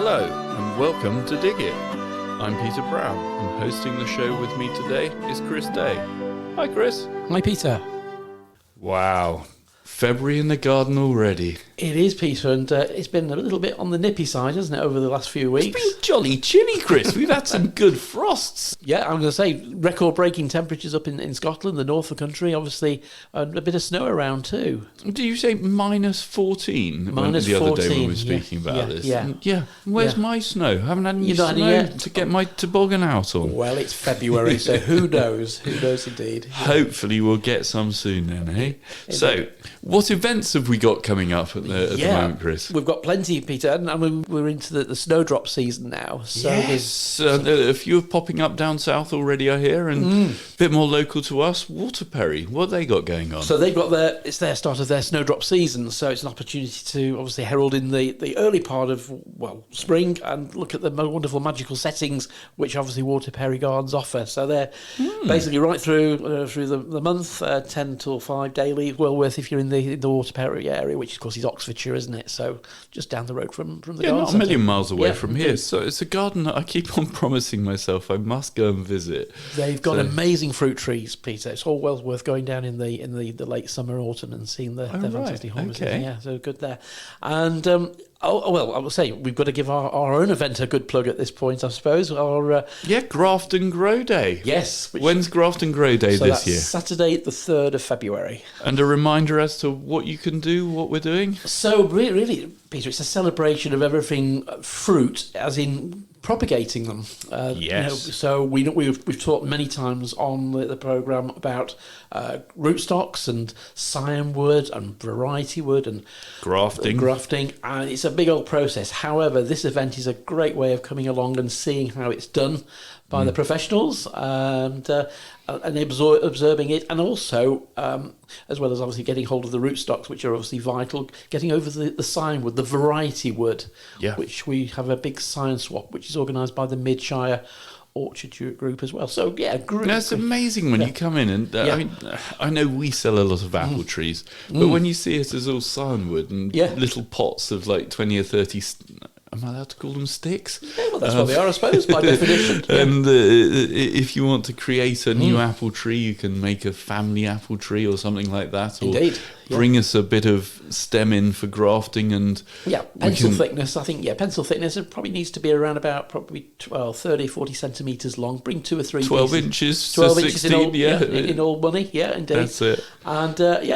Hello and welcome to Dig It. I'm Peter Brown and hosting the show with me today is Chris Day. Hi Chris. Hi Peter. Wow, February in the garden already. It is, Peter, and it's been a little bit on the nippy side, hasn't it, over the last few weeks? It's been jolly chilly, Chris. We've had some good frosts. Yeah, I'm going to say record-breaking temperatures up in Scotland, the north of the country, obviously, and a bit of snow around too. Do you say minus 14? Minus the 14, other day when we were speaking about this. Yeah. Where's my snow? Haven't had any You've not had snow any yet? to get my toboggan out on. Well, it's February, so who knows? Who knows indeed. Yeah. Hopefully we'll get some soon then, eh? So, what events have we got coming up at the moment, Chris? We've got plenty, Peter, and we're into the snowdrop season now. So yes, a few are popping up down south already, I hear, and a bit more local to us. Waterperry, what have they got going on? So they've got it's their start of their snowdrop season, so it's an opportunity to obviously herald in the early part of, spring and look at the wonderful magical settings which obviously Waterperry Gardens offer. So they're basically right through the month, 10 till 5 daily, well worth if you're in the Waterperry area, which of course is Oxfordshire, isn't it? So just down the road from the garden not a centre. million miles away from here. So it's a garden that I keep on promising myself I must go and visit. They've got amazing fruit trees, Peter. It's all well worth going down in the late summer, autumn, and seeing their fantastic harvests. Okay. Yeah, so good there. And I will say we've got to give our own event a good plug at this point, I suppose. Our Graft and Grow Day. Yes. When's Graft and Grow Day this year? Saturday, the 3rd of February. And a reminder as to what you can do, what we're doing. So really, Peter, it's a celebration of everything fruit, as in propagating them. Yes. So we've talked many times on the programme about rootstocks and scion wood and variety wood and grafting, and it's a big old process. However, this event is a great way of coming along and seeing how it's done by the professionals and observing it, and also as well as obviously getting hold of the rootstocks, which are obviously vital, getting over the scion wood, the variety wood, which we have a big scion swap, which is organised by the Mid-Shires Orchard Group as well. So that's amazing when you come in and I mean, I know we sell a lot of apple trees, but when you see it as all scion wood and little pots of like 20 or 30 am I allowed to call them sticks? Yeah, well, that's what they are, I suppose, by definition. Yeah. And if you want to create a new apple tree, you can make a family apple tree or something like that. Or Indeed. Bring us a bit of stem in for grafting and... Yeah, pencil thickness, I think, pencil thickness, it probably needs to be around about probably 30, 40 centimetres long. Bring 2 or 3 12 pieces. inches 12 to inches 16, in all money, indeed. That's it. And,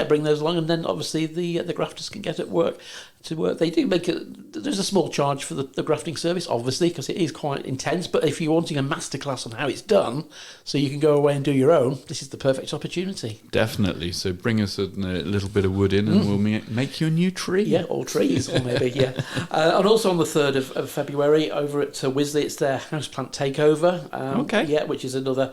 bring those along, and then obviously the grafters can get at work. They do make there's a small charge for the grafting service, obviously, because it is quite intense, but if you're wanting a masterclass on how it's done, so you can go away and do your own, this is the perfect opportunity. Definitely. So bring us a little bit of wood in and we'll make you a new tree. Yeah, or trees, or maybe, and also on the 3rd of February, over at Wisley, it's their Houseplant Takeover. Which is another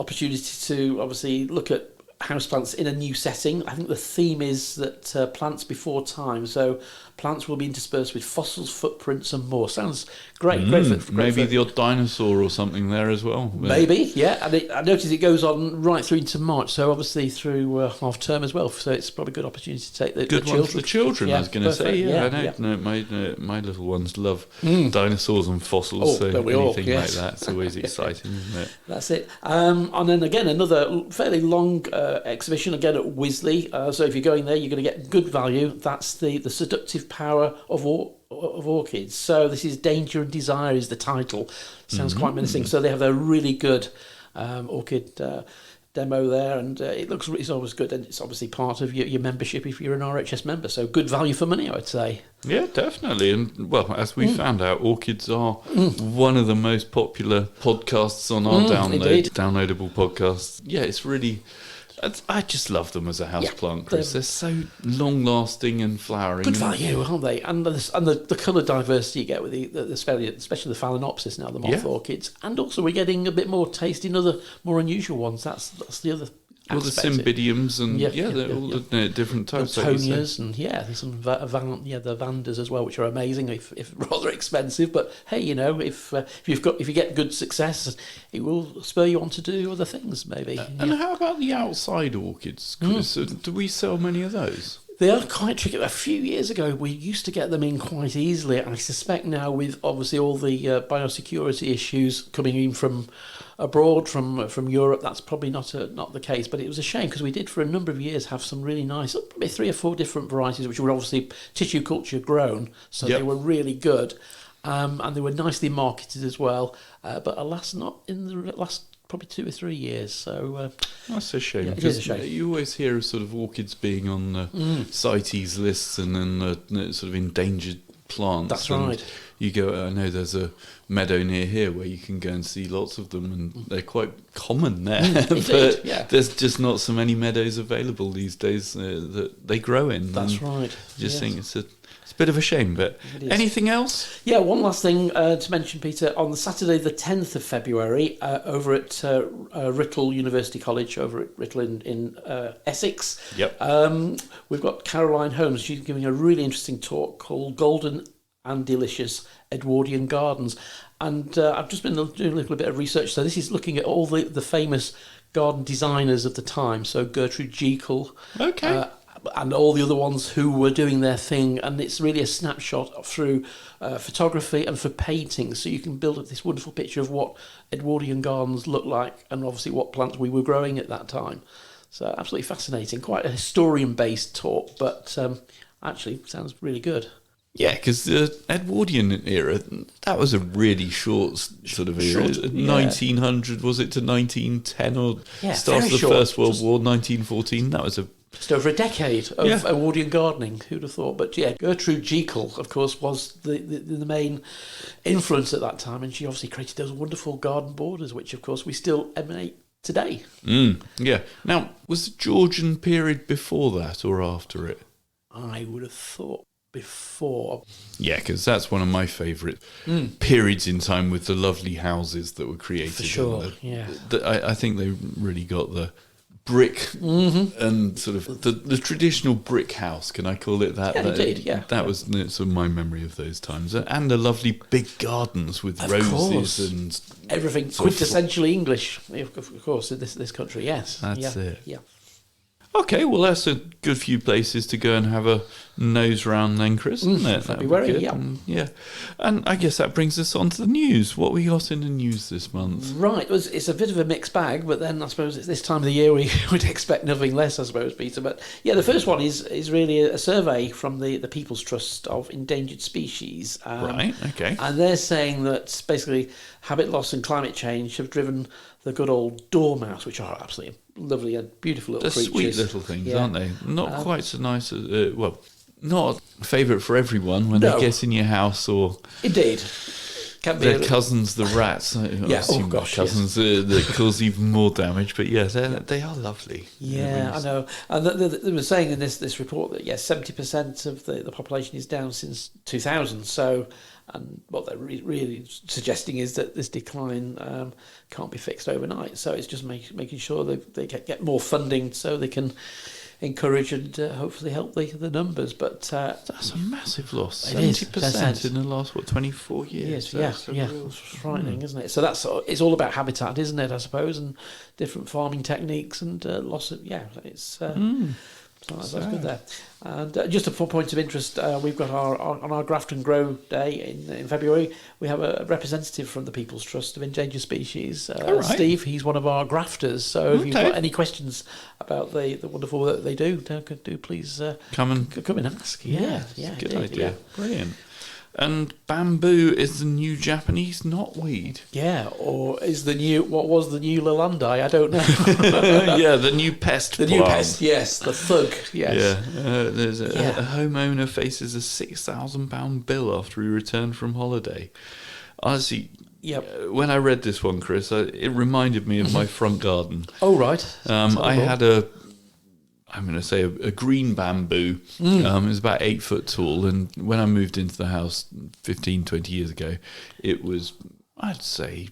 opportunity to obviously look at houseplants in a new setting. I think the theme is that plants before time. So plants will be interspersed with fossils, footprints, and more. Sounds great. Maybe the odd dinosaur or something there as well. Maybe, And I notice it goes on right through into March. So obviously through half term as well. So it's probably a good opportunity to take the children. For the children, I was going to say. I know. No, my little ones love dinosaurs and fossils. So anything like that, it's always exciting, isn't it? That's it. And then again, another fairly long exhibition again at Wisley. So if you're going there, you're going to get good value. That's the Seductive Power of Orchids. So this is Danger and Desire is the title. Sounds quite menacing. So they have a really good orchid demo there, and it's always good, and it's obviously part of your membership if you're an RHS member. So good value for money, I would say. Yeah, definitely. And well, as we found out, orchids are one of the most popular podcasts on our downloadable podcasts. Yeah, it's really... I just love them as a houseplant, Chris. They're so long-lasting and flowering. Good value, aren't they? And the colour diversity you get with especially the Phalaenopsis now, the moth orchids. And also we're getting a bit more taste in other more unusual ones. That's the other Well, the Cymbidiums and they're all the different types. The Tonias and there's some the Vandas as well, which are amazing if rather expensive. But hey, if you get good success, it will spur you on to do other things maybe. And how about the outside orchids, Chris? Do we sell many of those? They are quite tricky. A few years ago, we used to get them in quite easily. I suspect now, with obviously all the biosecurity issues coming in from abroad, from Europe, that's probably not the case. But it was a shame, because we did for a number of years have some really nice, probably 3 or 4 different varieties, which were obviously tissue culture grown, so they were really good, and they were nicely marketed as well. But alas, not in the last probably 2 or 3 years. So that's a shame. Yeah, it is a shame. You always hear of sort of orchids being on the CITES lists and then the sort of endangered plants. That's right. You go, I know there's a meadow near here where you can go and see lots of them, and they're quite common there. But there's just not so many meadows available these days that they grow in. That's right. Just think it's a bit of a shame, but anything else? Yeah, one last thing to mention, Peter. On the Saturday, the 10th of February, over at Writtle University College, over at Writtle in Essex, we've got Caroline Holmes. She's giving a really interesting talk called Golden and Delicious Edwardian Gardens. And I've just been doing a little bit of research. So this is looking at all the famous garden designers of the time. So Gertrude Jekyll. Okay. And all the other ones who were doing their thing, and it's really a snapshot through photography and for painting, so you can build up this wonderful picture of what Edwardian gardens look like, and obviously what plants we were growing at that time. So absolutely fascinating, quite a historian-based talk, but actually sounds really good. Yeah, because the Edwardian era, that was a really short sort of era. 1900, was it, to 1910, or start of the First World War, 1914, that was just over a decade of Edwardian gardening. Who'd have thought? But yeah, Gertrude Jekyll, of course, was the main influence at that time, and she obviously created those wonderful garden borders, which, of course, we still emanate today. Yeah. Now, was the Georgian period before that or after it? I would have thought before. Yeah, because that's one of my favourite periods in time, with the lovely houses that were created. For sure, I think they really got the brick and sort of the traditional brick house, can I call it that? Yeah, indeed, yeah. That was sort of my memory of those times. And the lovely big gardens with roses and everything quintessentially English, of course, in this country, yes. That's it. Yeah. Okay, well, that's a good few places to go and have a nose round then, Chris, isn't it? February, yeah. And I guess that brings us on to the news. What we got in the news this month? Right, it's a bit of a mixed bag, but then I suppose it's this time of the year we would expect nothing less, I suppose, Peter. But yeah, the first one is really a survey from the People's Trust of Endangered Species. Right, okay. And they're saying that basically habit loss and climate change have driven the good old dormouse, which are absolutely lovely and beautiful little creatures. They're sweet little things, aren't they? Not quite so nice as, not a favourite for everyone when they get in your house, or... Indeed. Their cousins, the rats. Cousins that cause even more damage. But yes, they are lovely. Yeah, I know. And they were saying in this report that 70% of the population is down since 2000. So, and what they're really suggesting is that this decline can't be fixed overnight. So it's just making sure that they get more funding so they can encourage and hopefully help the numbers. But that's a massive loss. 70% in the last 24 years. It's frightening, isn't it? So it's all about habitat, isn't it? I suppose, and different farming techniques and loss of it's. So that's good there. And just a point of interest, we've got on our Graft and Grow Day in February, we have a representative from the People's Trust of Endangered Species, Steve. He's one of our grafters. So if you've got any questions about the wonderful work they do please come and ask. Yeah, good idea. Yeah. Brilliant. And bamboo is the new Japanese knotweed. Yeah, or what was the new Lalandi? I don't know. Yeah, the new pest plant. New pest, yes, the thug, yes. Yeah, there's a homeowner faces a £6,000 bill after he returned from holiday. Honestly, when I read this one, Chris, it reminded me of my front garden. Oh, right. I had a green bamboo. It was about 8 foot tall, and when I moved into the house 15, 20 years ago, it was, I'd say,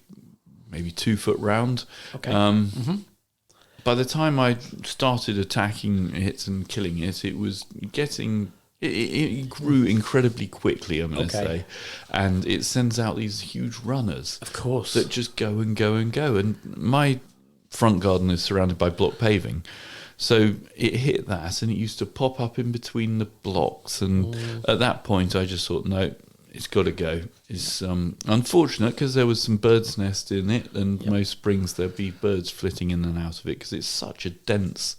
maybe 2 foot round. Okay. By the time I started attacking it and killing it, it was getting... It grew incredibly quickly, I'm going to say, and it sends out these huge runners. Of course. That just go and go and go. And my front garden is surrounded by block paving. So it hit that, and it used to pop up in between the blocks. And at that point, I just thought, no, it's got to go. It's unfortunate because there was some bird's nest in it, and most springs there'd be birds flitting in and out of it because it's such a dense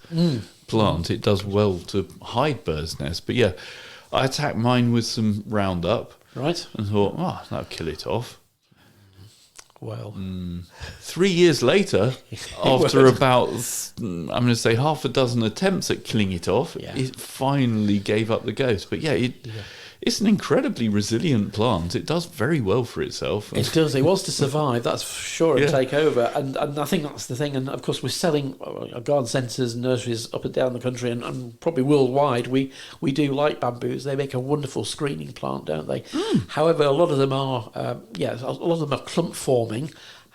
plant. It does well to hide bird's nests. But yeah, I attacked mine with some Roundup. Right. And thought, that'll kill it off. Well, 3 years later, after about, I'm going to say, half a dozen attempts at killing it off, it finally gave up the ghost. But it's an incredibly resilient plant. It does very well for itself. It does. It wants to survive, that's for sure, and take over. And I think that's the thing. And of course, we're selling garden centres and nurseries up and down the country, and probably worldwide. We do like bamboos. They make a wonderful screening plant, don't they? However, a lot of them are, clump forming.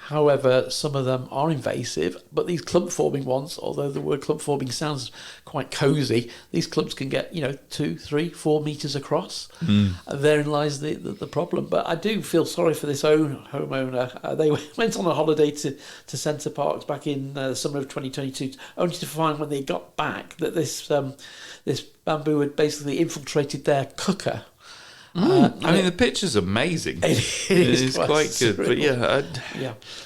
However, some of them are invasive, but these clump forming ones, although the word clump forming sounds quite cosy, these clumps can get 2, 3, 4 metres across. And therein lies the problem. But I do feel sorry for this homeowner. They went on a holiday to Centre Parks back in the summer of 2022, only to find when they got back that this bamboo had basically infiltrated their cooker. I mean, the picture's amazing. It is quite good. But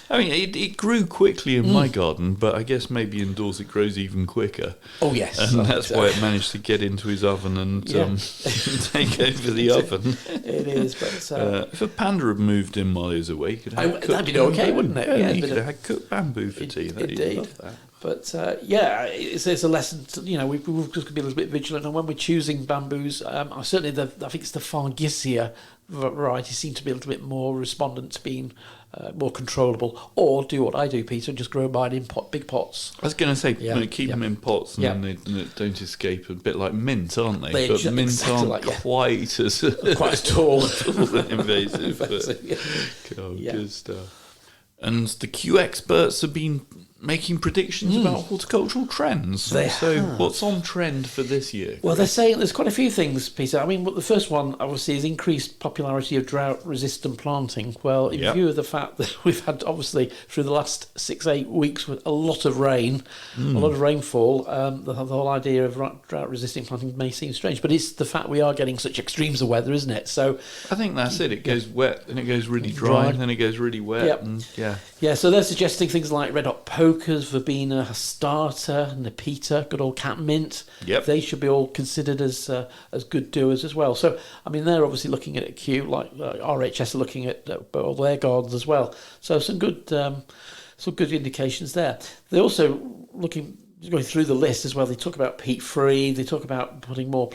I mean, it grew quickly in my garden, but I guess maybe indoors it grows even quicker. Oh, yes. And that's why it managed to get into his oven and take over the oven. It is, but... if a panda had moved in while he was away, you could have that'd be okay, wouldn't it? Yeah, you could have had cooked bamboo for tea. Indeed. Love that. But it's a lesson. We've just got to be a little bit vigilant. And when we're choosing bamboos, certainly I think it's the Fargesia variety seem to be a little bit more respondent to being more controllable. Or do what I do, Peter, and just grow mine in big pots. I was going to say, keep them in pots and they don't escape. A bit like mint, aren't they? But mint aren't quite as tall and invasive. Good stuff. And the Kew experts have been making predictions about horticultural trends. So what's on trend for this year? Well, they're saying there's quite a few things, Peter. I mean, the first one, obviously, is increased popularity of drought-resistant planting. Well, in view of the fact that we've had, obviously, through the last 6-8 weeks with a lot of rain, a lot of rainfall, the whole idea of drought-resistant planting may seem strange, but it's the fact we are getting such extremes of weather, isn't it? So I think that's it. It goes wet, then it goes really dry, and then it goes really wet. Yeah, so they're suggesting things like red hot pokers, verbena, hastata, nepeta, good old cat mint. They should be all considered as good doers as well. So, I mean, they're obviously looking at Kew, like RHS are looking at all their gardens as well. So some good indications there. They're also going through the list as well. They talk about peat-free. They talk about putting more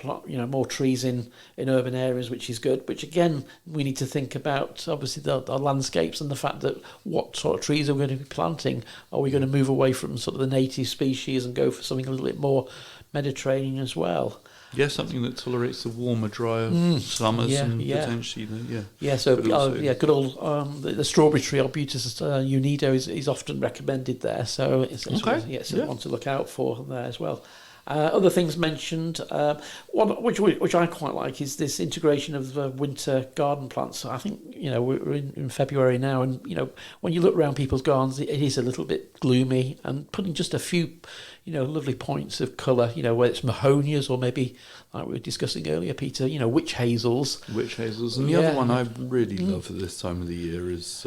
trees in urban areas, which is good. Which again, we need to think about obviously the landscapes and the fact that what sort of trees are we going to be planting? Are we going to move away from sort of the native species and go for something a little bit more Mediterranean as well? Yeah, something that tolerates the warmer, drier summers and potentially good old the strawberry tree, Arbutus unido is often recommended there, so it's one to look out for there as well. Other things mentioned, one which I quite like is this integration of winter garden plants. So I think we're in February now, and when you look around people's gardens, it is a little bit gloomy, and putting just a few lovely points of colour, whether it's mahonias or maybe, like we were discussing earlier, Peter, witch hazels. And the other one I really love at this time of the year is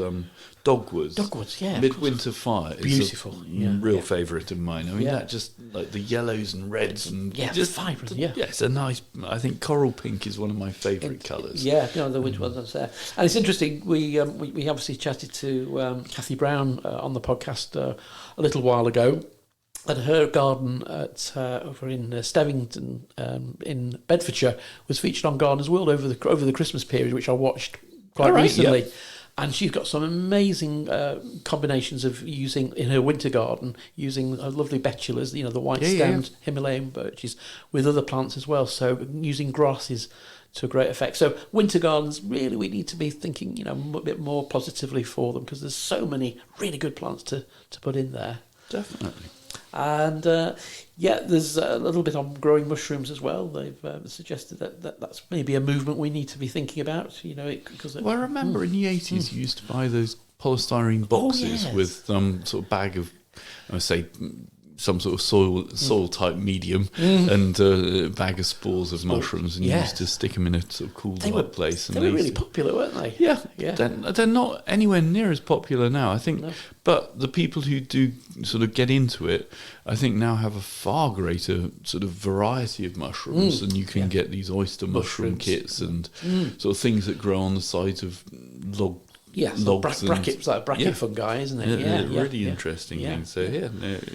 dogwoods. Dogwoods, yeah. Midwinter Fire is beautiful, real favourite of mine. I mean, that just, like the yellows and reds and just vibrant, it's a nice, I think coral pink is one of my favourite colours. The which ones there. And it's interesting, we obviously chatted to Kathy Brown on the podcast a little while ago. And her garden over in Stevington in Bedfordshire was featured on Gardeners World over the Christmas period, which I watched quite recently. Yep. And she's got some amazing combinations of using, in her winter garden, using lovely betulas, the white-stemmed Himalayan birches, with other plants as well. So using grasses to a great effect. So winter gardens, really, we need to be thinking, a bit more positively for them, because there's so many really good plants to put in there. Definitely. And there's a little bit on growing mushrooms as well. They've suggested that's maybe a movement we need to be thinking about. I remember in the 80s you used to buy those polystyrene boxes with sort of bag of, I would say, some sort of soil type medium and a bag of spores of mushrooms, and you used to stick them in a sort of cool dark place. They were really popular, weren't they? Yeah. They're not anywhere near as popular now, I think. No. But the people who do sort of get into it, I think now have a far greater sort of variety of mushrooms, and you can get these oyster mushroom kits and sort of things that grow on the sides of logs. Bracket fungi, isn't it? Really interesting things. So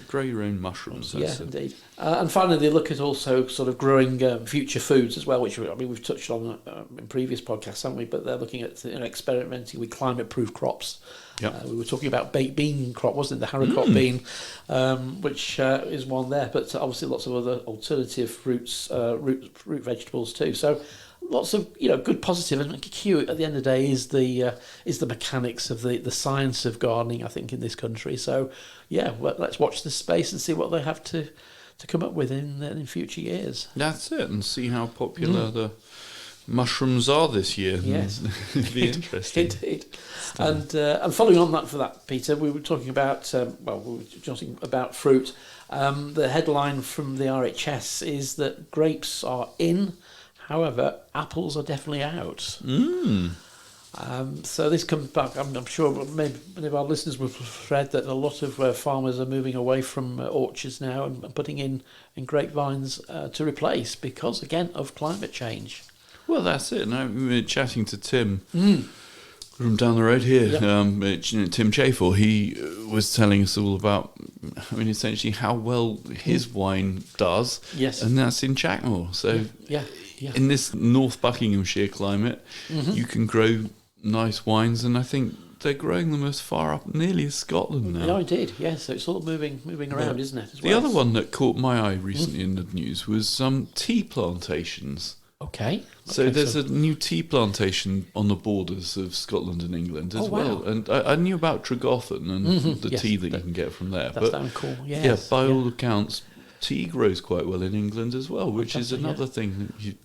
grow your own mushrooms. Indeed. And finally, they look at also sort of growing future foods as well, which we've touched on in previous podcasts, haven't we? But they're looking at experimenting with climate-proof crops. Yep. We were talking about baked bean crop, wasn't it? The haricot bean, which is one there, but obviously lots of other alternative root vegetables too. So lots of good positive, and Kew at the end of the day is the mechanics of the science of gardening, I think, in this country. So let's watch this space and see what they have to come up with in future years. That's it, and see how popular the mushrooms are this year. Yes, it'd be interesting. Indeed. And following on for that, Peter, we were talking about fruit. The headline from the RHS is that grapes are in. However, apples are definitely out. So this comes back. I'm sure many of our listeners will have read that a lot of farmers are moving away from orchards now and putting in grapevines to replace because, again, of climate change. Well, that's it. And we were chatting to Tim from down the road here, Tim Chaffel. He was telling us all about, essentially how well his wine does. Yes. And that's in Checkmore. So in this North Buckinghamshire climate, you can grow nice wines, and I think they're growing them as far up nearly as Scotland now. Yeah, indeed. Yes, so it's all moving around, isn't it? The other one that caught my eye recently in the news was tea plantations. Okay. So there's a new tea plantation on the borders of Scotland and England as well. Wow. And I knew about Tregarthen and the tea that you can get from there. That's damn cool. Yes. Yeah, by all accounts, tea grows quite well in England as well, which is another thing that you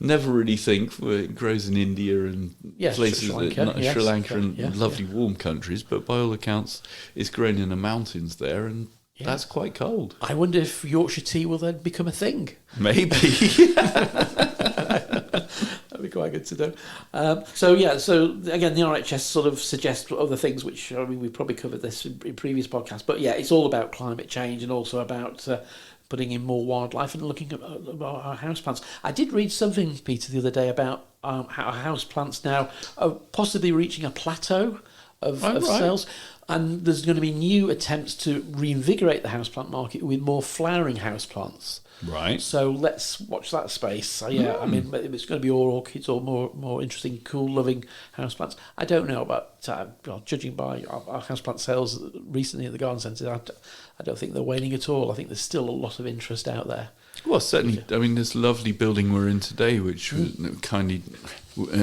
never really think. It grows in India and places like Sri Lanka and lovely warm countries, but by all accounts, it's grown in the mountains there, and that's quite cold. I wonder if Yorkshire tea will then become a thing. Maybe. That'd be quite good to know. So again, the RHS sort of suggests other things, which we've probably covered this in previous podcasts, but it's all about climate change and also about putting in more wildlife and looking at our houseplants. I did read something, Peter, the other day about how houseplants now are possibly reaching a plateau of sales. And there's going to be new attempts to reinvigorate the houseplant market with more flowering houseplants. Right. So let's watch that space. If it's going to be all orchids or more interesting, cool-loving houseplants. I don't know, but judging by our houseplant sales recently at the Garden Centre, I don't think they're waning at all. I think there's still a lot of interest out there. Well, certainly. This lovely building we're in today, which kindly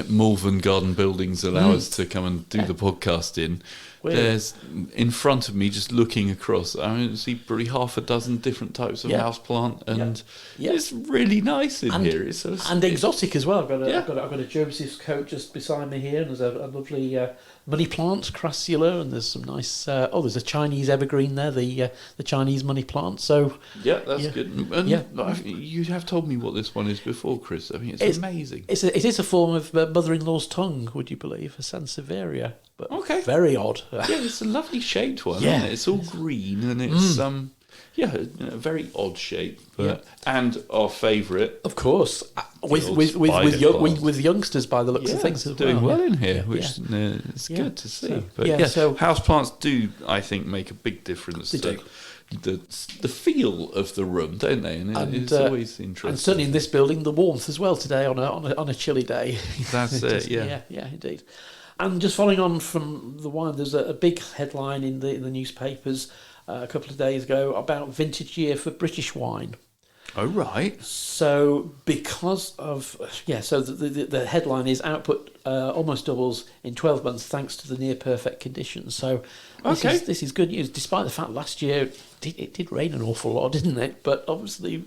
Malvern Garden Buildings allow us to come and do the podcast in. There's in front of me, just looking across, I see probably half a dozen different types of houseplant, and it's really nice in here. It's exotic as well. I've got a Joseph's coat just beside me here, and there's a lovely money plant, crassula, and there's some nice. There's a Chinese evergreen there, the Chinese money plant. So that's good. And you have told me what this one is before, Chris. It's amazing. It is a form of mother-in-law's tongue, would you believe, a Sansevieria. But very odd. It's a lovely shaped one, isn't it? It's all green, and it's a very odd shape. And our favourite, of course, with youngsters by the looks of things as well. Doing well in here, which is good to see. So houseplants do, I think, make a big difference. They do. The feel of the room, don't they? And it's always interesting. And certainly in this building, the warmth as well today on a chilly day. That's it. Yeah, indeed. And just following on from the wine, there's a big headline in the newspapers a couple of days ago about vintage year for British wine. Oh, right. So because of, the headline is output almost doubles in 12 months thanks to the near perfect conditions. So this is good news, despite the fact last year it did rain an awful lot, didn't it? But obviously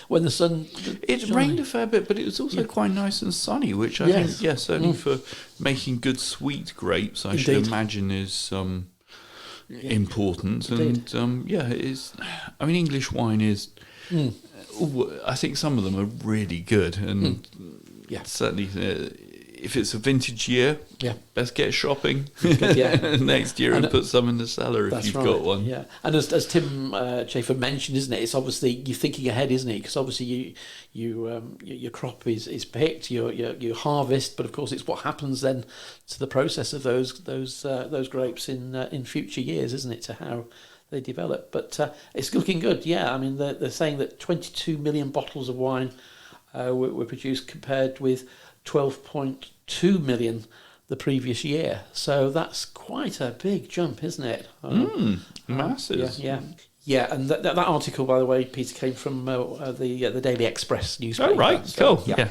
when the sun... It rained a fair bit, but it was also quite nice and sunny, which I think, certainly for making good sweet grapes, I should imagine is... importance. Indeed. And it is. I mean, English wine is. I think some of them are really good, and certainly if it's a vintage year, best get shopping next year and put some in the cellar if you've got one. Yeah, and as Tim Chafer mentioned, isn't it? It's obviously you're thinking ahead, isn't it? Because obviously your crop is picked, you harvest, but of course it's what happens then to the process of those grapes in future years, isn't it? To how they develop, but it's looking good. Yeah, I mean they're saying that 22 million bottles of wine were produced compared with 12.2 million the previous year. So that's quite a big jump, isn't it? Massive. Yeah. And that article, by the way, Peter, came from the Daily Express newspaper. Oh, right, so, cool. Yeah.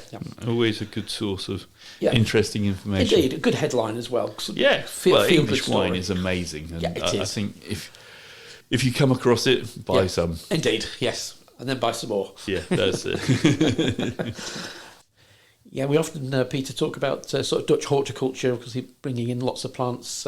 Always a good source of interesting information. Indeed, a good headline as well. Yeah, English wine is amazing. And it is. I think if you come across it, buy some. Indeed, yes. And then buy some more. Yeah, that's it. Yeah, we often, Peter, talk about sort of Dutch horticulture because he's bringing in lots of plants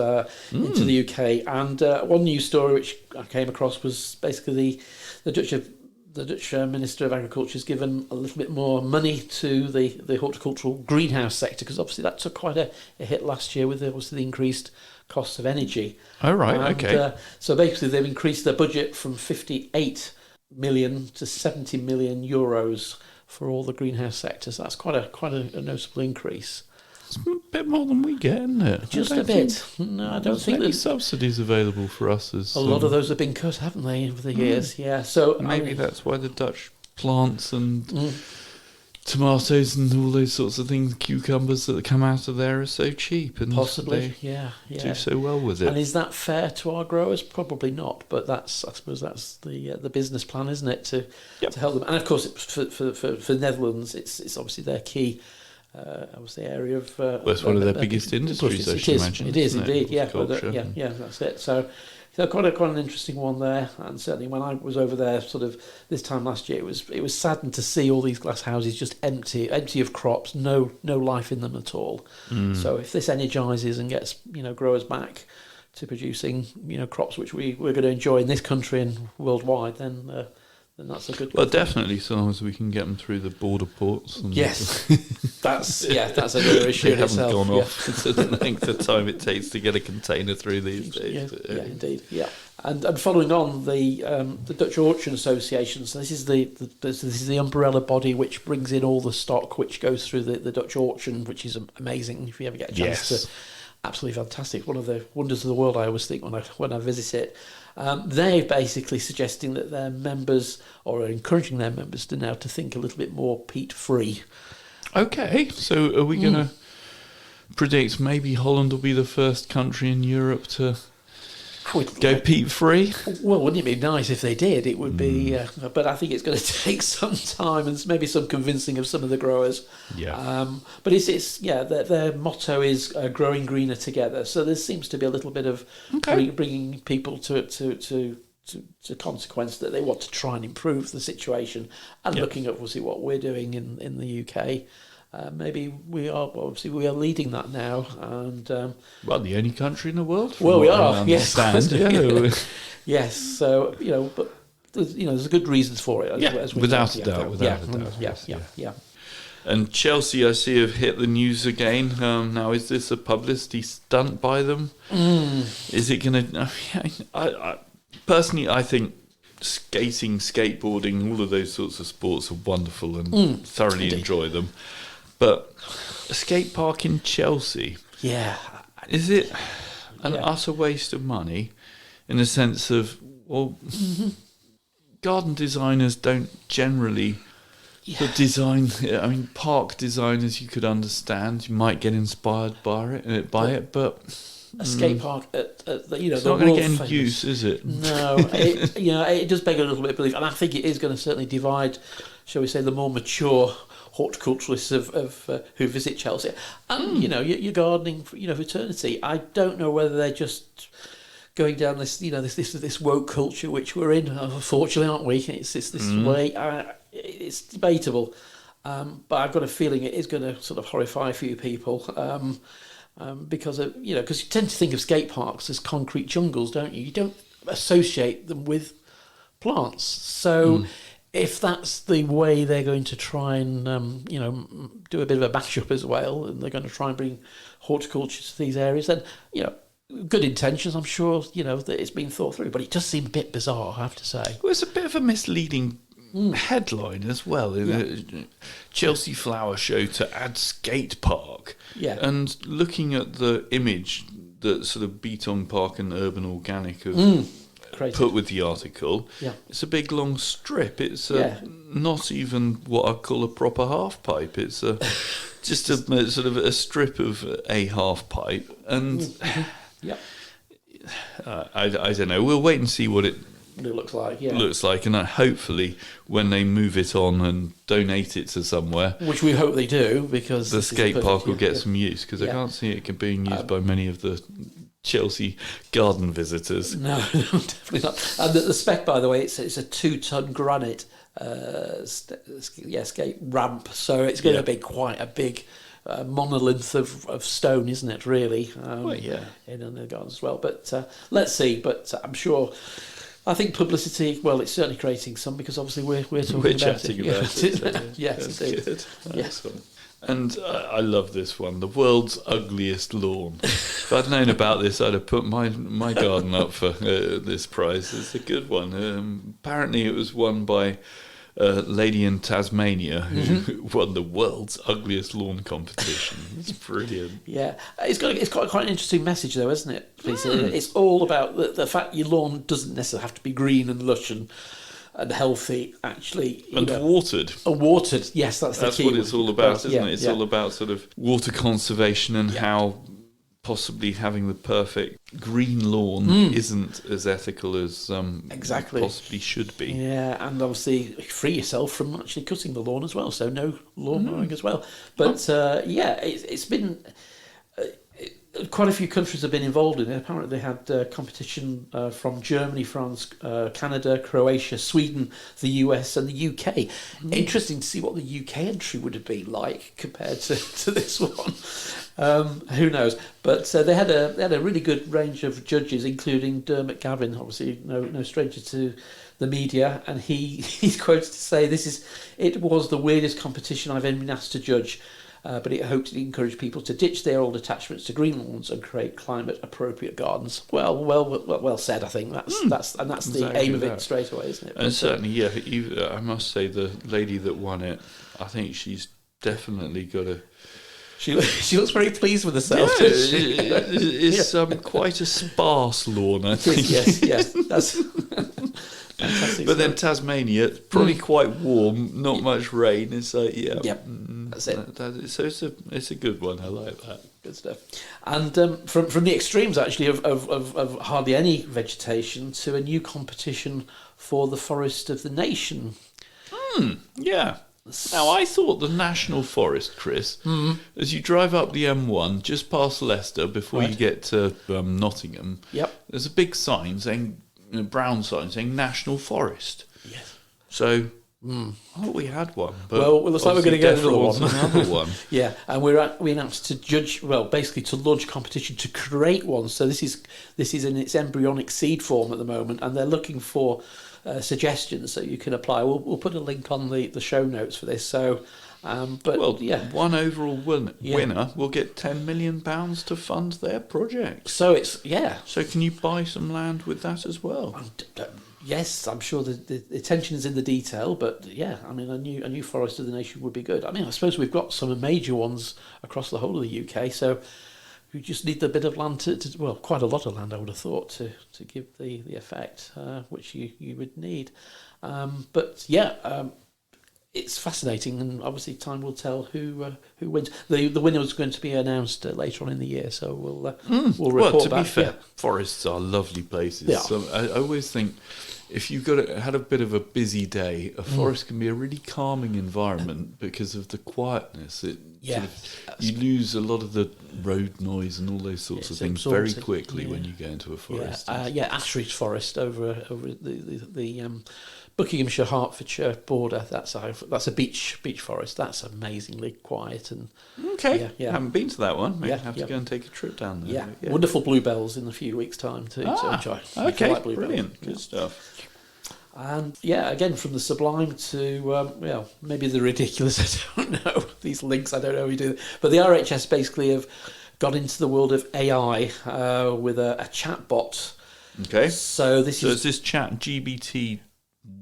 into the UK. And one news story which I came across was basically the Dutch Minister of Agriculture has given a little bit more money to the horticultural greenhouse sector because obviously that took quite a hit last year with the increased costs of energy. Oh, right, okay. So basically they've increased their budget from 58 million to 70 million euros for all the greenhouse sectors. That's quite a noticeable increase. It's a bit more than we get, isn't it? Just a bit. No, I don't think there's subsidies available for us. As a lot of those have been cut, haven't they, over the years? Yeah. So maybe that's why the Dutch plants and tomatoes and all those sorts of things, cucumbers that come out of there are so cheap, and possibly, do so well with it. And is that fair to our growers? Probably not, but I suppose that's the business plan, isn't it, to help them? And of course, for Netherlands, it's obviously their key. Obviously, area of. It's one of their biggest industries, I should imagine. It is indeed, that's it. So quite an interesting one there, and certainly when I was over there, sort of this time last year, it was saddened to see all these glass houses just empty of crops, no life in them at all. So if this energises and gets growers back to producing crops which we're going to enjoy in this country and worldwide, then that's a good. Well, definitely, so long as we can get them through the border ports. And yes, that's another issue. They haven't gone off to the length of time it takes to get a container through these days. Yeah, indeed. Yeah, and following on the Dutch Orchard Association. So this is the umbrella body which brings in all the stock which goes through the Dutch Orchard, which is amazing. If you ever get a chance to, absolutely fantastic. One of the wonders of the world, I always think when I visit it. They're basically suggesting that their members, or encouraging their members to think a little bit more peat-free. Okay, so are we going to predict maybe Holland will be the first country in Europe to go peat-free? Well, wouldn't it be nice if they did? It would be, but I think it's going to take some time and maybe some convincing of some of the growers. Yeah. But it's their motto is growing greener together. So there seems to be a little bit of bringing people to consequence that they want to try and improve the situation, and looking at obviously what we're doing in the UK. Maybe we are leading that now, and the only country in the world. Well, we are. Yes, yes. So but there's good reasons for it. Without a doubt. Yeah. And Chelsea, I see, have hit the news again. Now, is this a publicity stunt by them? Is it going to? I personally, I think skating, skateboarding, all of those sorts of sports are wonderful and thoroughly enjoy them. But a skate park in Chelsea, is it an utter waste of money in the sense of, garden designers don't generally design, I mean, park designers you could understand, you might get inspired by it, but a skate park at it's not going to get any use, is it? No, it does beg a little bit of belief, and I think it is going to certainly divide, shall we say, the more mature horticulturalists of who visit Chelsea, and you're gardening for eternity. I don't know whether they're just going down this this woke culture which we're in. Unfortunately, aren't we? It's this way. It's debatable, but I've got a feeling it is going to sort of horrify a few people. because you tend to think of skate parks as concrete jungles, don't you? You don't associate them with plants. So if that's the way they're going to try and do a bit of a mashup as well, and they're going to try and bring horticulture to these areas, then good intentions, I'm sure, that it's been thought through, but it does seem a bit bizarre, I have to say. Well, it's a bit of a misleading headline as well. Chelsea Flower Show to add skate park. Yeah. And looking at the image that sort of Beaton Park and Urban Organic have put with the article, it's a big long strip. It's not even what I call a proper half pipe. It's just a sort of a strip of a half pipe. And I don't know. We'll wait and see what it looks like. And hopefully when they move it on and donate it to somewhere, which we hope they do, because the skate park will get some use, because I can't see it being used by many of the Chelsea garden visitors. No, definitely not. And the spec, by the way, it's a 2-ton granite skate ramp, so it's going to be quite a big monolith of stone, isn't it, really? In the gardens as well. But let's see. But I'm sure, I think publicity, well, it's certainly creating some, because obviously we're talking about it. Yes, indeed. Good. Yes. And I love this one, the world's ugliest lawn. If I'd known about this, I'd have put my garden up for this prize. It's a good one. Apparently it was won by a lady in Tasmania who won the world's ugliest lawn competition. It's brilliant. Yeah, it's got quite an interesting message, though, isn't it, Peter? It's all about the fact your lawn doesn't necessarily have to be green and lush and healthy, actually. Watered. Watered, yes, that's the key. That's what it's all about, isn't it? It's all about sort of water conservation and how possibly having the perfect green lawn isn't as ethical as possibly should be. Yeah, and obviously free yourself from actually cutting the lawn as well, so no lawn mowing as well. But it's been... quite a few countries have been involved in it. Apparently they had competition from Germany, France, Canada, Croatia, Sweden, the US and the UK. Interesting to see what the UK entry would have been like compared to this one. Who knows? But they had a really good range of judges, including Dermot Gavin, obviously no stranger to the media, and he's quoted to say, it was the weirdest competition I've ever been asked to judge. But it hoped to encourage people to ditch their old attachments to green lawns and create climate-appropriate gardens. Well said. I think that's exactly the aim of it straight away, isn't it? And certainly, I must say, the lady that won it, I think she's definitely got a. She looks very pleased with herself. Yeah, it's quite a sparse lawn, I think. Yes, that's. But then Tasmania, probably quite warm, not much rain. It's like, that's it. So it's a good one. I like that. Good stuff. And from the extremes, actually, of hardly any vegetation to a new competition for the forest of the nation. Yeah. Now, I thought the National Forest, Chris, as you drive up the M1 just past Leicester before you get to Nottingham, there's a big sign saying, brown sign saying National Forest. Yes. So I thought we had one. But well, it looks like we're going to get another one. Yeah, and we announced to judge, basically to launch a competition to create one. So this is in its embryonic seed form at the moment, and they're looking for suggestions so you can apply. We'll put a link on the show notes for this. So, one overall winner will get £10 million to fund their project. So So can you buy some land with that as well? Yes, I'm sure the attention is in the detail, but a new forest of the nation would be good. I suppose we've got some major ones across the whole of the UK, so we just need a bit of land quite a lot of land, I would have thought, to give the effect which you would need. It's fascinating, and obviously time will tell who wins. The winner is going to be announced later on in the year, so we'll report back. Well, to be fair, forests are lovely places. Yeah. So I always think if you've had a bit of a busy day, a forest can be a really calming environment because of the quietness. you lose a lot of the road noise and all those sorts of things very quickly when you go into a forest. Ashridge Forest over the Buckinghamshire Hertfordshire border. That's a beech forest. That's amazingly quiet and I haven't been to that one. Maybe have to go and take a trip down there. Yeah, wonderful bluebells in a few weeks' time to enjoy. Okay, like brilliant, good stuff. And again, from the sublime to maybe the ridiculous. I don't know these links. I don't know how we do, but the RHS basically have got into the world of AI with a chat bot. Okay. So is this chat GBT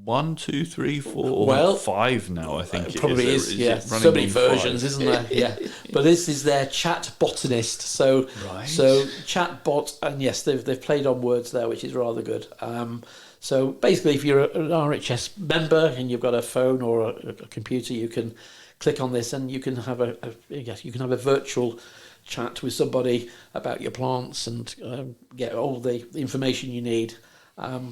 1, 2, 3, 4, 5 now? I think it probably is. So many versions, 5? Isn't there? Yeah. But this is their chat botanist. So chat bot, and yes, they've played on words there, which is rather good. So basically, if you're an RHS member and you've got a phone or a computer, you can click on this and you can have a virtual chat with somebody about your plants and get all the information you need. I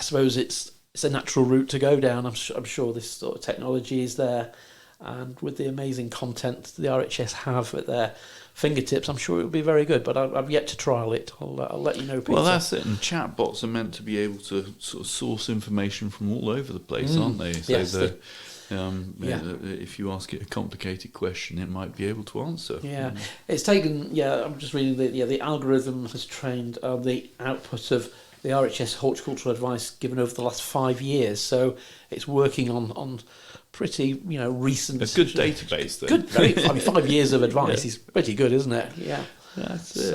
suppose it's a natural route to go down. I'm sure this sort of technology is there, and with the amazing content the RHS have at their fingertips, I'm sure it will be very good. But I've yet to trial it. I'll let you know, Peter. Well, that's it. And chatbots are meant to be able to sort of source information from all over the place, aren't they? So yes. If you ask it a complicated question, it might be able to answer. Yeah, it's taken. Yeah, I'm just reading the algorithm has trained the output of the RHS horticultural advice given over the last 5 years. So it's working on pretty recent. A good database, then. Good. 5 years of advice is pretty good, isn't it? Yeah. That's it.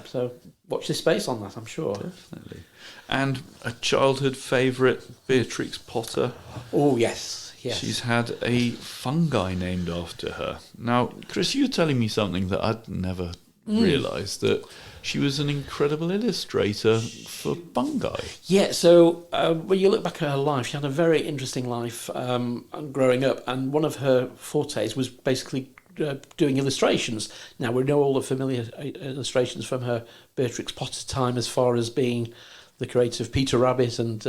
So watch this space on that, I'm sure. Definitely. And a childhood favourite, Beatrix Potter. Oh yes. She's had a fungi named after her. Now, Chris, you were telling me something that I'd never realised, that she was an incredible illustrator for fungi. Yeah, so when you look back at her life, she had a very interesting life growing up, and one of her fortes was basically doing illustrations. Now, we know all the familiar illustrations from her Beatrix Potter time, as far as being the creator of Peter Rabbit and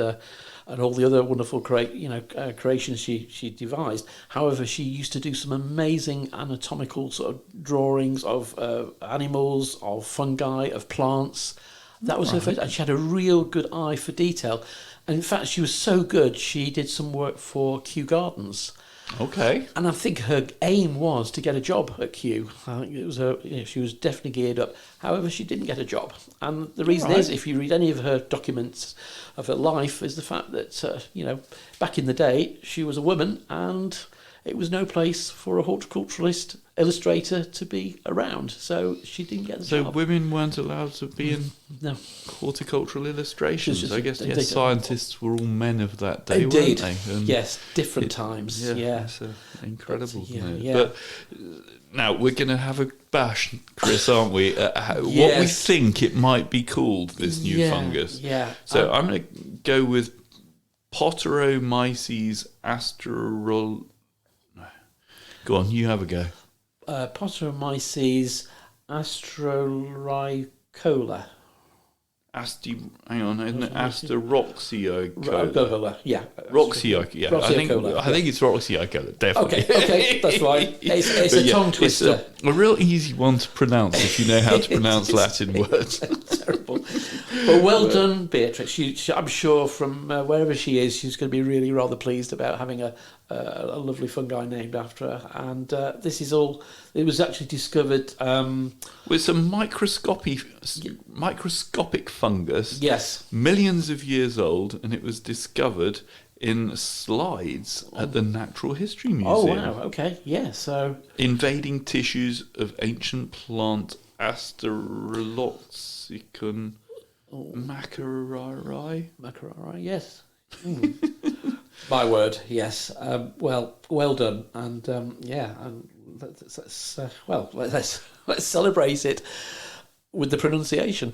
all the other wonderful creations she devised. However, she used to do some amazing anatomical sort of drawings of animals, of fungi, of plants. That was her first, and she had a real good eye for detail. And in fact, she was so good, she did some work for Kew Gardens. Okay. And I think her aim was to get a job at Kew. I think it was she was definitely geared up. However, she didn't get a job. And the reason is, if you read any of her documents of her life, is the fact that, back in the day, she was a woman and it was no place for a horticulturalist illustrator to be around. So she didn't get the job. So women weren't allowed to be in horticultural illustrations. I guess scientists were all men of that day, Indeed. weren't they? And yes, different times. Yeah. It's incredible. But now we're going to have a bash, Chris, aren't we? What we think it might be called, this new fungus. Yeah. So I'm going to go with Potteromyces astrorol. Go on, you have a go. Potteromyces astrorhicola. Asteroxiocola. Yeah. Roxiocola. I think it's Roxiocola, definitely. Okay, that's right. It's a tongue twister. It's a real easy one to pronounce if you know how to pronounce Latin words. Terrible. But well done, Beatrix. I'm sure from wherever she is, she's going to be really rather pleased about having a lovely fungi named after her. And this is all. It was actually discovered with some microscopic fungus. Yes, millions of years old, and it was discovered in slides at the Natural History Museum. Oh wow! Okay, yeah. So invading tissues of ancient plant Asteroloxicon macerarii. Macerarii, yes. My word, yes. Well done, and let's celebrate it with the pronunciation.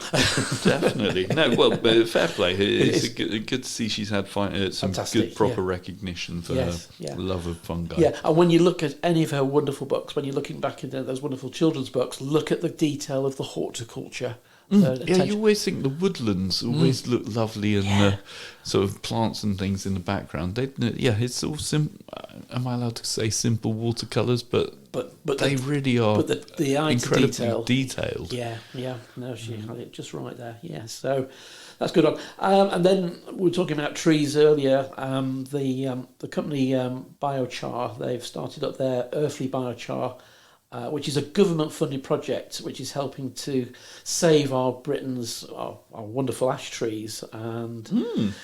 Definitely. No, well, fair play. It's good to see she's had some good proper recognition for her love of fungi. Yeah, and when you look at any of her wonderful books, when you're looking back into those wonderful children's books, look at the detail of the horticulture You always think the woodlands always look lovely and the sort of plants and things in the background. It's all am I allowed to say simple watercolours? But they really are. But the eye incredibly detailed. Yeah. No, she had it just right there. Yeah, so that's good on. And then we were talking about trees earlier. The company Biochar, they've started up their Earthly Biochar, which is a government-funded project which is helping to save our wonderful ash trees, and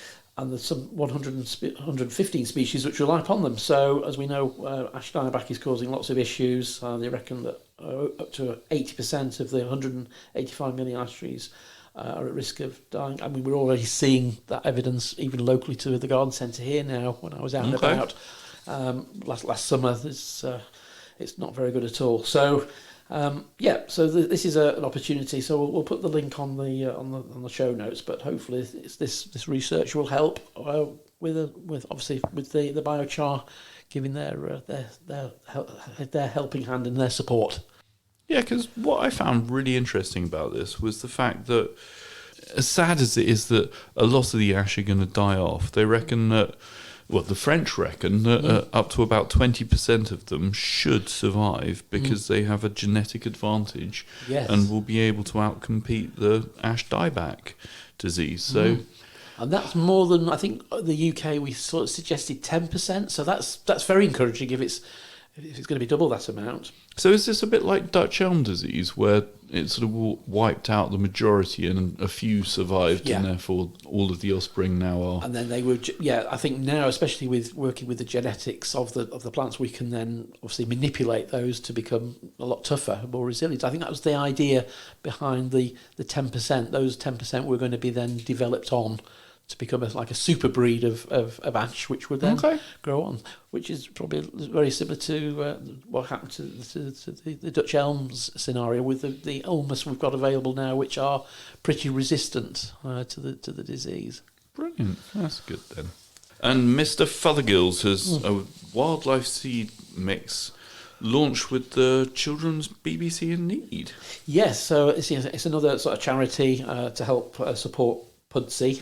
there's some 115 species which rely upon them. So, as we know, ash dieback is causing lots of issues. They reckon that up to 80% of the 185 million ash trees are at risk of dying. I mean, we're already seeing that evidence even locally to the garden centre here now. When I was out and about last summer, it's not very good at all. So, so this is an opportunity. So we'll put the link on the show notes. But hopefully, this research will help with the biochar giving their helping hand and their support. Yeah, because what I found really interesting about this was the fact that, as sad as it is that a lot of the ash are going to die off, they reckon that. Well, the French reckon that up to about 20% of them should survive because they have a genetic advantage and will be able to outcompete the ash dieback disease. So, and that's more than, I think, the UK, we sort of suggested 10%. So that's very encouraging if it's going to be double that amount. So is this a bit like Dutch elm disease, where it sort of wiped out the majority and a few survived, and therefore all of the offspring now are... And then they would, I think now, especially with working with the genetics of the plants, we can then obviously manipulate those to become a lot tougher, more resilient. I think that was the idea behind the 10%. Those 10% were going to be then developed on to become like a super breed of ash, which would then grow on, which is probably very similar to what happened to the Dutch elms scenario with the ulmus we've got available now, which are pretty resistant to the disease. Brilliant, that's good then. And Mr Fothergill's has a wildlife seed mix launched with the Children's BBC in Need. Yes, so it's another sort of charity to help support Pudsey.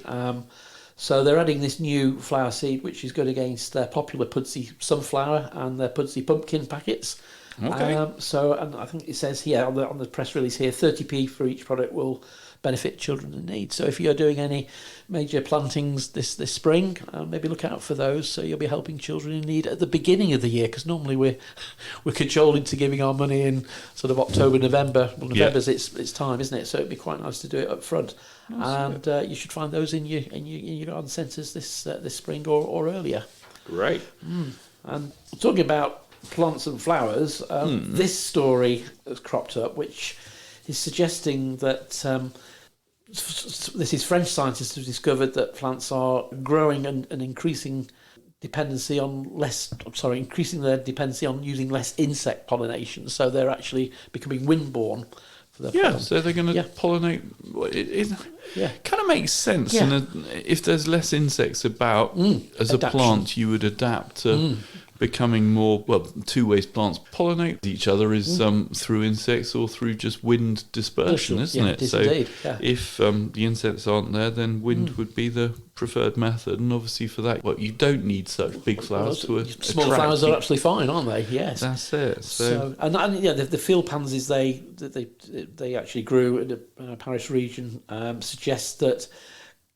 So they're adding this new flower seed, which is good against their popular Pudsey sunflower and their Pudsey pumpkin packets. And I think it says here on the press release here, 30p for each product will benefit children in need. So if you're doing any major plantings this spring, maybe look out for those. So you'll be helping children in need at the beginning of the year, because normally we're cajoled into giving our money in sort of October, November. Well, November's its time, isn't it? So it'd be quite nice to do it up front. And you should find those in your garden centres this spring or earlier. Great. And talking about plants and flowers, this story has cropped up, which is suggesting that this is French scientists who discovered that plants are growing and increasing dependency on increasing their dependency on using less insect pollination. So they're actually becoming windborne. So they're going to pollinate. It kind of makes sense. If there's less insects about, as a plant, you would adapt to becoming more, two ways plants pollinate each other is through insects or through just wind dispersion, isn't it? So if the insects aren't there, then wind would be the preferred method. And obviously for that, you don't need such big flowers to small flowers are absolutely fine, aren't they? Yes. That's it. So the field pansies they actually grew in the Paris region suggests that,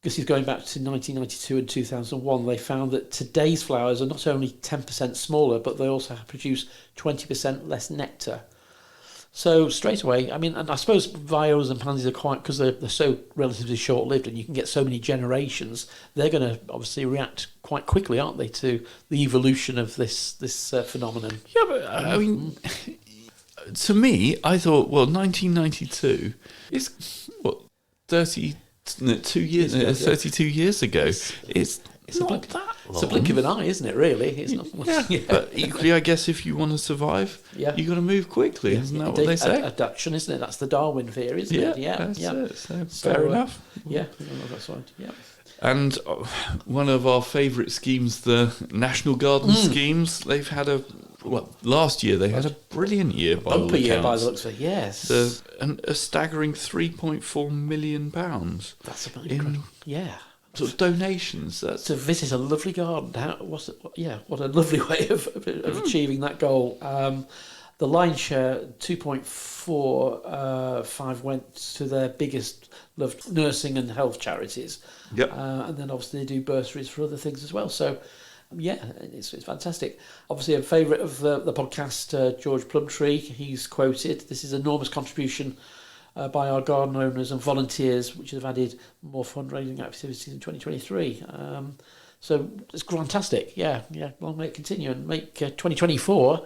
this is going back to 1992 and 2001, they found that today's flowers are not only 10% smaller, but they also produce 20% less nectar. So straight away, I mean, and I suppose violas and pansies are quite, because they're so relatively short-lived and you can get so many generations, they're going to obviously react quite quickly, aren't they, to the evolution of this phenomenon. Yeah, but I mean, to me, I thought, 1992 is, 32 years ago. It's not that long. It's a blink of an eye, isn't it, really? It's not. But equally, I guess if you want to survive, you've got to move quickly. Isn't that what they say? Adaptation, isn't it? That's the Darwin theory, isn't it? That's it. So fair enough. That's right. Yeah. And one of our favourite schemes, the National Garden schemes, they've had last year they had a brilliant year by all Bumper year by accounts. the looks of it, yes. A staggering £3.4 million. That's incredible. Yeah. Sort of donations. To visit a lovely garden. What a lovely way of achieving that goal. The lion's share, 2.45, went to their biggest loved nursing and health charities. Yep. And then obviously they do bursaries for other things as well. So, yeah, it's fantastic. Obviously, a favourite of the podcast, George Plumtree, he's quoted, "This is an enormous contribution by our garden owners and volunteers, which have added more fundraising activities in 2023. So it's fantastic. Yeah. Long may it continue and make 2024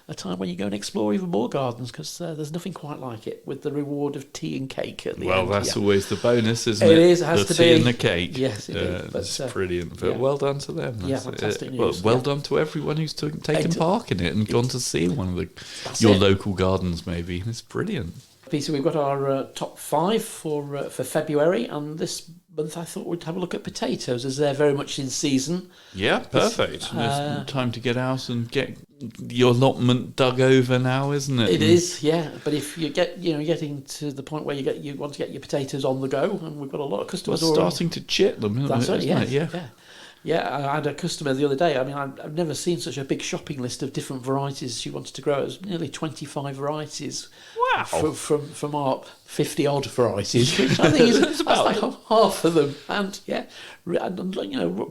a time when you go and explore even more gardens, because there's nothing quite like it, with the reward of tea and cake at the end. Well, that's always the bonus, isn't it? It is. It has the to be. tea and the cake. Yes, it is. It's brilliant. But well done to them. Fantastic news. Well done to everyone who's taken part in it and gone to see one of your local gardens, maybe. It's brilliant. Peter, we've got our top 5 for February, and this month I thought we'd have a look at potatoes, as they're very much in season. Yeah, perfect. There's time to get out and get your allotment dug over now, isn't it? It is, yeah. But if you getting to the point where you want to get your potatoes on the go, and we've got a lot of customers starting to chip them, isn't That's it? right, Yeah. Yeah, I had a customer the other day. I mean, I've never seen such a big shopping list of different varieties she wanted to grow. It was nearly 25 varieties. Wow. From our 50-odd varieties, which I think that's like half of them. And,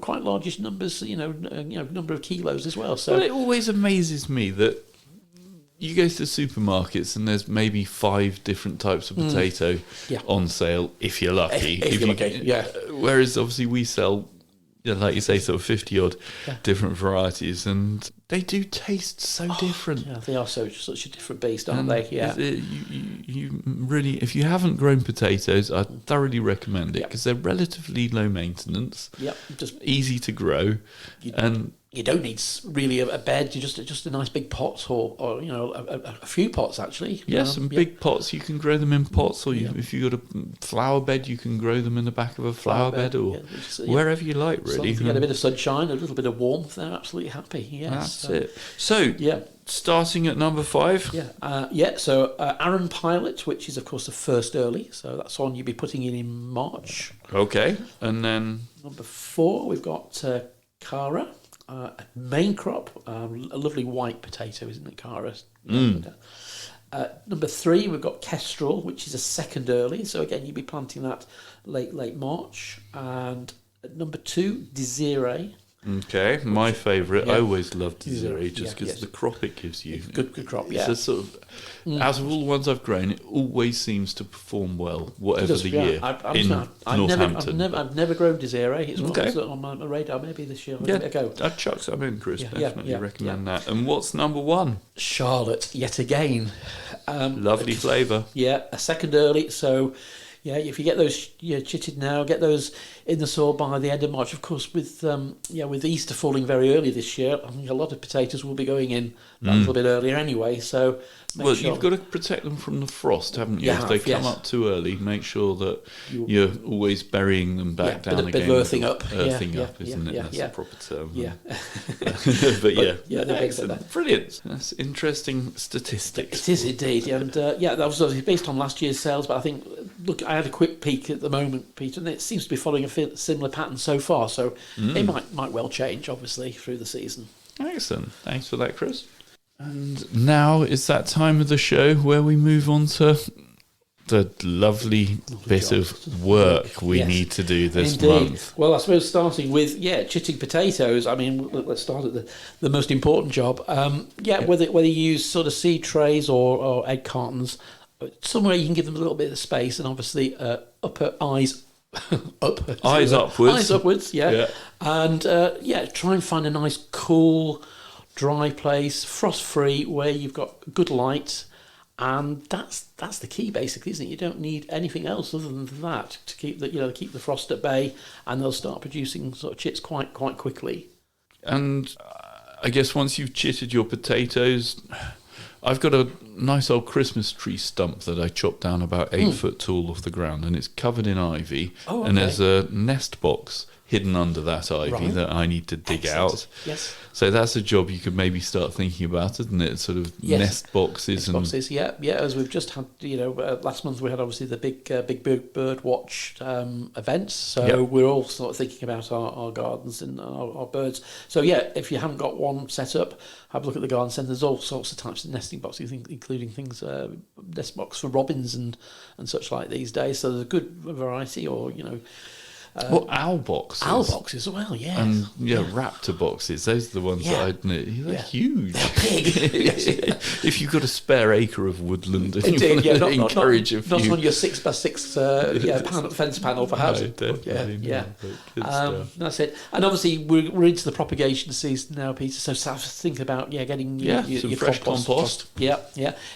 quite largish numbers, number of kilos as well. So it always amazes me that you go to supermarkets and there's maybe 5 different types of potato on sale, if you're lucky. If you're lucky, yeah. Whereas, obviously, we sell, like you say, sort of 50-odd different varieties, and they do taste so different. Yeah, they are such a different beast, aren't they? Yeah. You really, if you haven't grown potatoes, I thoroughly recommend it, because they're relatively low maintenance. Yep. Just easy to grow, and you don't need really a bed. You just a nice big pot, or a few pots actually. Yes, some big pots. You can grow them in pots, or if you've got a flower bed, you can grow them in the back of a flower bed, or wherever you like. Really, if you get a bit of sunshine, a little bit of warmth, they're absolutely happy. Yes, that's it. So starting at number 5. So Arran Piot, which is of course the first early, so that's one you'll be putting in March. Okay, and then number 4 we've got Cara. Main crop, a lovely white potato, isn't it, Cara? Number 3, we've got Kestrel, which is a second early. So again, you'll be planting that late March. And number 2, Desiree. Okay, my favourite. I always loved Desiree just because the crop it gives you. Good crop, yeah. It's a sort of, out of all the ones I've grown, it always seems to perform well, whatever the year. Northampton. I've never grown Desiree. It's on my radar. Maybe this year I'll give it a go. I'd chuck some in, Chris. Definitely recommend that. And what's number 1? Charlotte, yet again. Lovely flavour. Yeah, a second early. So, if you get those chitted now, get those in the soil by the end of March. Of course, with Easter falling very early this year, I think a lot of potatoes will be going in that little bit earlier anyway. So, you've got to protect them from the frost, haven't you? If they come up too early, make sure that you're always burying them back down again. Bit of earthing up. Earthing up, isn't it? That's the proper term. Yeah. But excellent. Brilliant. That's interesting statistics. It is indeed. And that was obviously based on last year's sales, but I think, look, I had a quick peek at the moment, Peter, and it seems to be following a similar pattern so far. So it might well change, obviously, through the season. Excellent. Thanks for that, Chris. And now is that time of the show where we move on to the lovely bit of work we need to do this month. Well, I suppose starting with chitting potatoes. I mean, let's start at the most important job. Whether you use sort of seed trays or egg cartons, somewhere you can give them a little bit of space, and obviously eyes upwards. And try and find a nice cool, dry place, frost-free, where you've got good light, and that's the key, basically, isn't it? You don't need anything else other than that to keep the frost at bay, and they'll start producing sort of chits quite quickly. And I guess once you've chitted your potatoes, I've got a nice old Christmas tree stump that I chopped down about 8 foot tall off the ground, and it's covered in ivy. Oh, okay. And there's a nest box hidden under that ivy that I need to dig out. Yes. So that's a job you could maybe start thinking about, isn't it? Sort of nest boxes. Yeah. As we've just had, last month we had obviously the big bird watch events. So we're all sort of thinking about our gardens and our birds. So if you haven't got one set up, have a look at the garden centre. There's all sorts of types of nesting boxes, including things nest box for robins and such like these days. So there's a good variety, or owl boxes. Owl boxes as well, yeah. And raptor boxes. Those are the ones that I'd know. They're huge. They're big. If you've got a spare acre of woodland and Indeed, you want to encourage a few. Not on your 6x6 fence panel for housing. That's it. And obviously we're into the propagation season now, Peter, so think about getting your fresh compost. Yeah.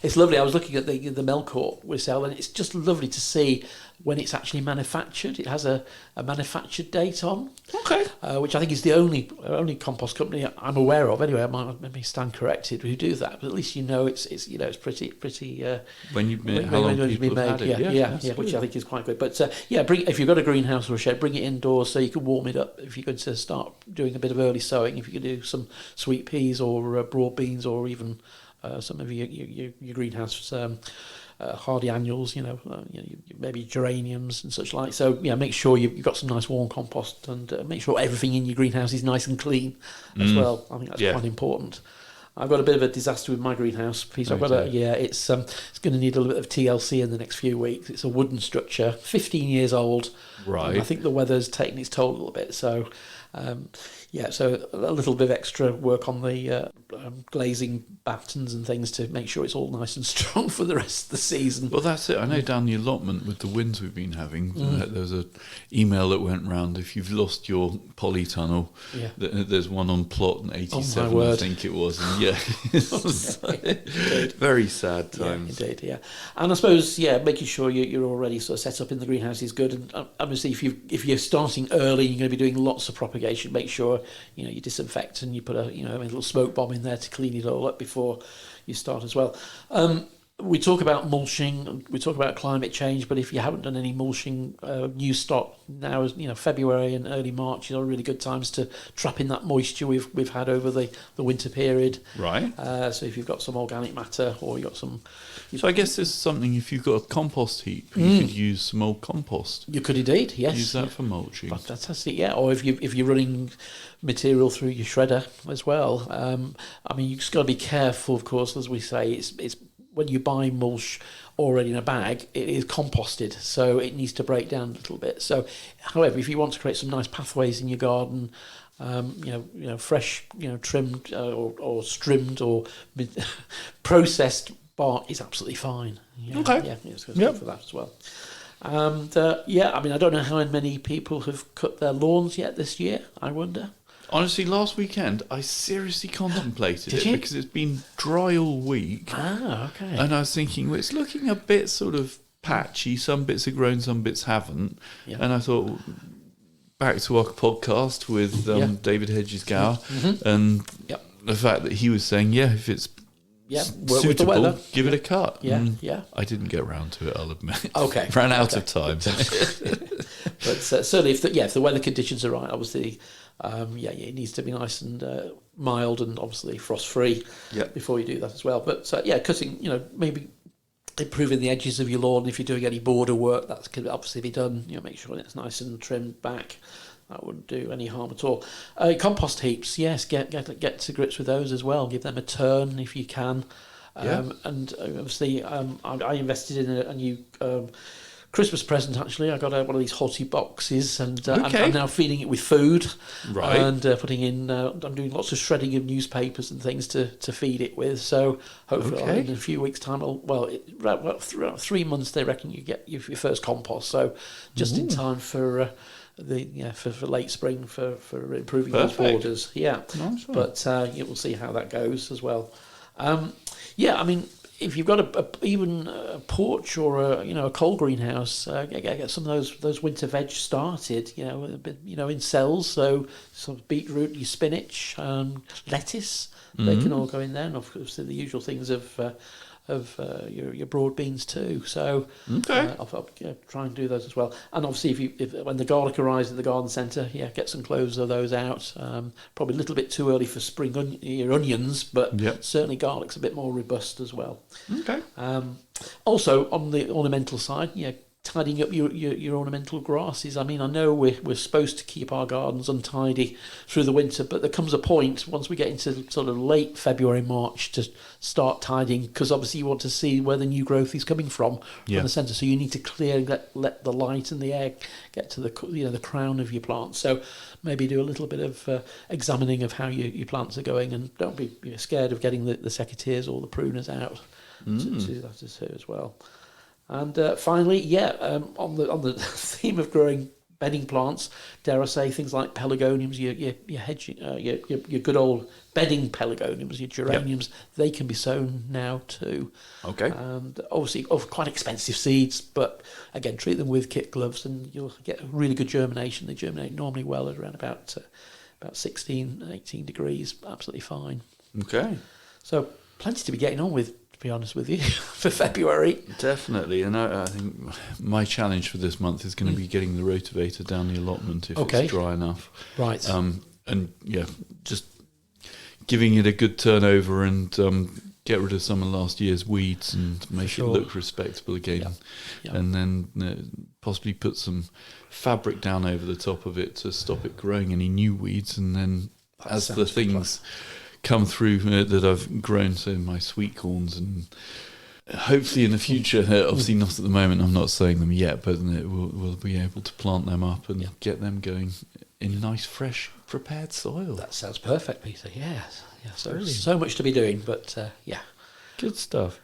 It's lovely. I was looking at the Melcourt we sell, and it's just lovely to see when it's actually manufactured. It has a manufactured date on, which I think is the only compost company I'm aware of. Anyway, I might stand corrected who do that, but at least it's pretty. When you've been how long people have had it, which I think is quite good. But if you've got a greenhouse or a shed, bring it indoors so you can warm it up. If you're going to start doing a bit of early sowing, if you can do some sweet peas or broad beans, or even some of your greenhouse. Hardy annuals, maybe geraniums and such like. So make sure you've got some nice warm compost, and make sure everything in your greenhouse is nice and clean as well. I think that's quite important. I've got a bit of a disaster with my greenhouse piece. It's going to need a little bit of TLC in the next few weeks. It's a wooden structure, 15 years old. Right. I think the weather's taken its toll a little bit. So, so a little bit of extra work on the glazing battens and things to make sure it's all nice and strong for the rest of the season. Well, that's it. I know down the allotment with the winds we've been having, there was an email that went round. If you've lost your polytunnel, there's one on plot 87, I think it was. And very sad times. Yeah, indeed, And I suppose, making sure you're already sort of set up in the greenhouse is good. And obviously, if you're starting early, you're going to be doing lots of propagation. Make sure you disinfect and you put a little smoke bomb in there to clean it all up before you start as well. We talk about mulching, we talk about climate change, but if you haven't done any mulching, new stock now is February and early March are really good times to trap in that moisture we've had over the winter period. Right. So if you've got some organic matter, or you've got some. So I guess there's something. If you've got a compost heap, you could use some old compost. You could indeed, yes. Use that for mulching. Fantastic, Or if you're running material through your shredder as well. You've just got to be careful, of course, as we say. It's when you buy mulch already in a bag, it is composted, so it needs to break down a little bit. So, however, if you want to create some nice pathways in your garden, fresh, trimmed or strimmed or processed bark is absolutely fine. It's good for that as well. And I don't know how many people have cut their lawns yet this year. I wonder. Honestly, last weekend I seriously contemplated it because it's been dry all week. Okay. And I was thinking, well, it's looking a bit sort of patchy. Some bits have grown, some bits haven't. Yeah. And I thought, back to our podcast with David Hedges-Gower, and the fact that he was saying, if it's suitable, give it a cut. I didn't get round to it, I'll admit. Okay. Ran out of time. But certainly, if the weather conditions are right, obviously. It needs to be nice and mild, and obviously frost-free before you do that as well. But cutting, maybe improving the edges of your lawn. If you're doing any border work, that can obviously be done. Make sure it's nice and trimmed back. That wouldn't do any harm at all. Compost heaps, yes, get to grips with those as well. Give them a turn if you can. And obviously, I invested in a new. Christmas present, actually. I got one of these hottie boxes, and I'm now feeding it with food, and putting in. I'm doing lots of shredding of newspapers and things to feed it with. So hopefully, in a few weeks' time, 3 months, they reckon you get your first compost. So just in time for for late spring for improving those borders. Nice. But we'll see how that goes as well. If you've got even a porch or a coal greenhouse, get some of those winter veg started. In cells. So some beetroot, your spinach, lettuce, they can all go in there, and obviously the usual things of your broad beans too. So okay. I'll try and do those as well. And obviously, if when the garlic arrives at the garden centre, get some cloves of those out. Probably a little bit too early for spring your onions, but certainly garlic's a bit more robust as well. Okay. Also on the ornamental side, tidying up your ornamental grasses. I mean, I know we're supposed to keep our gardens untidy through the winter, but there comes a point once we get into sort of late February, March to start tidying, because obviously you want to see where the new growth is coming from the centre. So you need to clear and let the light and the air get to the crown of your plants. So maybe do a little bit of examining of how your plants are going, and don't be scared of getting the secateurs or the pruners out to do that as well. And finally, on the theme of growing bedding plants, dare I say, things like pelargoniums, your hedging, your good old bedding pelargoniums, your geraniums, they can be sown now too. Okay. And obviously, quite expensive seeds, but again, treat them with kit gloves, and you'll get really good germination. They germinate normally well at around about 16, 18 degrees, absolutely fine. Okay. So plenty to be getting on with, to be honest with you, for February. Definitely, and I think my challenge for this month is going to be getting the rotavator down the allotment if it's dry enough. Right. And just giving it a good turnover and get rid of some of last year's weeds and make it look respectable again. Yeah. And then possibly put some fabric down over the top of it to stop it growing any new weeds, and then as the things come through that I've grown, so my sweet corns, and hopefully in the future, obviously not at the moment, I'm not sowing them yet, but we'll be able to plant them up and get them going in nice, fresh, prepared soil. That sounds perfect, Peter. Yes. So much to be doing, but good stuff.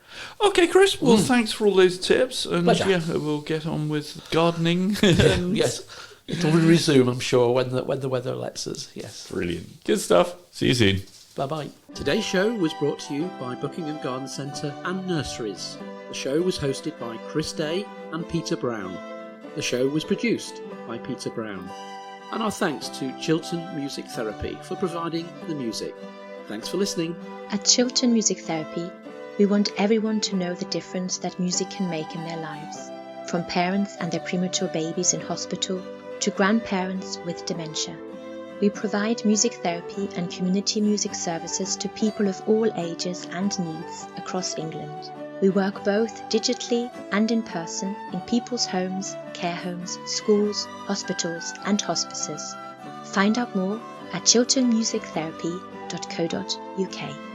Okay, Chris. Well, thanks for all those tips, and pleasure. We'll get on with gardening. Yes, it'll resume, I'm sure, when the weather lets us. Yes, brilliant. Good stuff. See you soon. Bye-bye. Today's show was brought to you by Buckingham Garden Centre and Nurseries. The show was hosted by Chris Day and Peter Brown. The show was produced by Peter Brown. And our thanks to Chiltern Music Therapy for providing the music. Thanks for listening. At Chiltern Music Therapy, we want everyone to know the difference that music can make in their lives. From parents and their premature babies in hospital to grandparents with dementia. We provide music therapy and community music services to people of all ages and needs across England. We work both digitally and in person in people's homes, care homes, schools, hospitals and hospices. Find out more at chilternmusictherapy.co.uk.